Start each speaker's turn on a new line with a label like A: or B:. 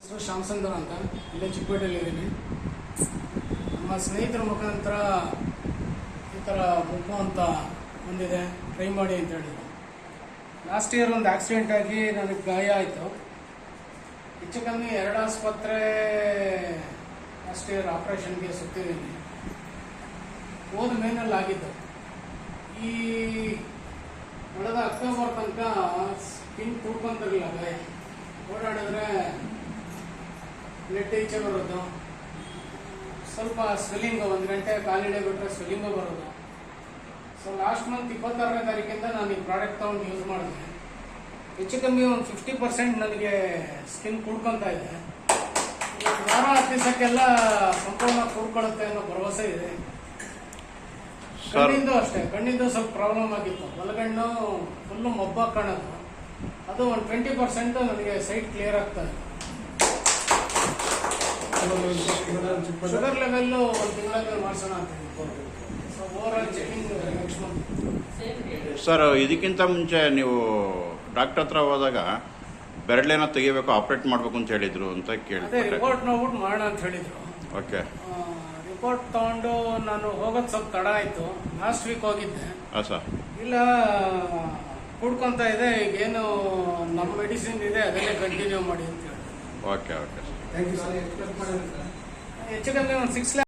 A: ಹೆಸರು ಶ್ಯಾಮಸುಂದರ್ ಅಂತ ಇಲ್ಲೇ ಚಿಕ್ಕಪೇಟೆಯಲ್ಲಿದ್ದೀನಿ. ನಮ್ಮ ಸ್ನೇಹಿತರ ಮುಖಾಂತರ ಈ ಥರ ಮುಖ ಅಂತ ಬಂದಿದೆ, ಟ್ರೈ ಮಾಡಿ ಅಂತ ಹೇಳಿದ್ರು. ಲಾಸ್ಟ್ ಇಯರ್ ಒಂದು ಆಕ್ಸಿಡೆಂಟ್ ಆಗಿ ನನಗೆ ಗಾಯ ಆಯಿತು. ಹೆಚ್ಚು ಕಮ್ಮಿ 2 ಆಸ್ಪತ್ರೆ ಲಾಸ್ಟ್ ಇಯರ್ ಆಪ್ರೇಷನ್ಗೆ ಸುತ್ತಿದ್ದೀನಿ. ಹೋದ ಮೇನಲ್ಲಿ ಆಗಿದ್ದು. ಈ ಕಳೆದ ಅಕ್ಟೋಬರ್ ತನಕ ಸ್ಕಿನ್ ಕೂಡ್ಕೊಂತಿರಲಿಲ್ಲ. ಗಾಯ ಓಡಾಡಿದ್ರೆ ಬ್ಲಡ್ ಈಚೆ ಬರೋದು, ಸ್ವಲ್ಪ ಸ್ವೆಲ್ಲಿಂಗು, 1 ಗಂಟೆ ಕಾಲಿಡೆ ಬಿಟ್ಟರೆ ಸ್ವೆಲ್ಲಿಂಗು ಬರೋದು. ಸೊ ಲಾಸ್ಟ್ ಮಂತ್ 26ನೇ ತಾರೀಕಿಂದ ನಾನು ಈ ಪ್ರಾಡಕ್ಟ್ ತೊಗೊಂಡು ಯೂಸ್ ಮಾಡಿದೆ. ಹೆಚ್ಚು ಕಮ್ಮಿ ಒಂದು 50% ನನಗೆ ಸ್ಕಿನ್ ಕೂಡ್ಕೊತಾ ಇದೆ. ವಾರ 10 ದಿವಸಕ್ಕೆಲ್ಲ ಸಂಪೂರ್ಣ ಕೂಡ್ಕೊಳ್ಳುತ್ತೆ ಅನ್ನೋ ಭರವಸೆ ಇದೆ. ಕಣ್ಣಿಂದು ಅಷ್ಟೇ, ಕಣ್ಣಿಂದು ಸ್ವಲ್ಪ ಪ್ರಾಬ್ಲಮ್ ಆಗಿತ್ತು. ಬಲಗಣ್ಣು ಫುಲ್ಲು ಮೊಬ್ಬಾಗಿ ಕಾಣೋದು. ಅದು ಒಂದು 20% ನನಗೆ ಸೈಟ್ ಕ್ಲಿಯರ್ ಆಗ್ತಾ ಇದೆ. ಶುಗರ್ ಲೆವೆಲ್ಲು 1 ತಿಂಗಳಲ್ಲಿ ಮಾಡಿಸೋಣ ಅಂತ. So overall checking next month.
B: Sir, ಇದಕ್ಕಿಂತ ಮುಂಚೆ ನೀವು ಡಾಕ್ಟರ್ ಹತ್ರ ಹೋದಾಗ ಬೆರಳೇನ ತೆಗಿಬೇಕು, ಆಪ್ರೇಟ್ ಮಾಡಬೇಕು ಅಂತ ಹೇಳಿದ್ರು ಅಂತ
A: ಅದೇ ರಿಪೋರ್ಟ್ ನೋಡ್ಬಿಟ್ಟು ಮಾಡೋಣ ಅಂತ ಹೇಳಿದ್ರು.
B: ಓಕೆ.
A: ರಿಪೋರ್ಟ್ ತಗೊಂಡು ನಾನು ಹೋಗೋದು ಸ್ವಲ್ಪ ತಡ ಆಯಿತು. ಲಾಸ್ಟ್ ವೀಕ್ ಹೋಗಿದ್ದೆ.
B: ಹಾಂ ಸರ್.
A: ಇಲ್ಲ, ಕೂಡ್ಕೊತಾ ಇದೆ, ಈಗೇನು ನಮ್ಮ ಮೆಡಿಸಿನ್ ಇದೆ ಅದನ್ನೇ ಕಂಟಿನ್ಯೂ ಮಾಡಿ ಅಂತ ಹೇಳಿ.
B: Okay okay sir.
A: Thank you sir. ಹೆಚ್ಚು ಕಮ್ಮಿ ಒಂದು 6 lakh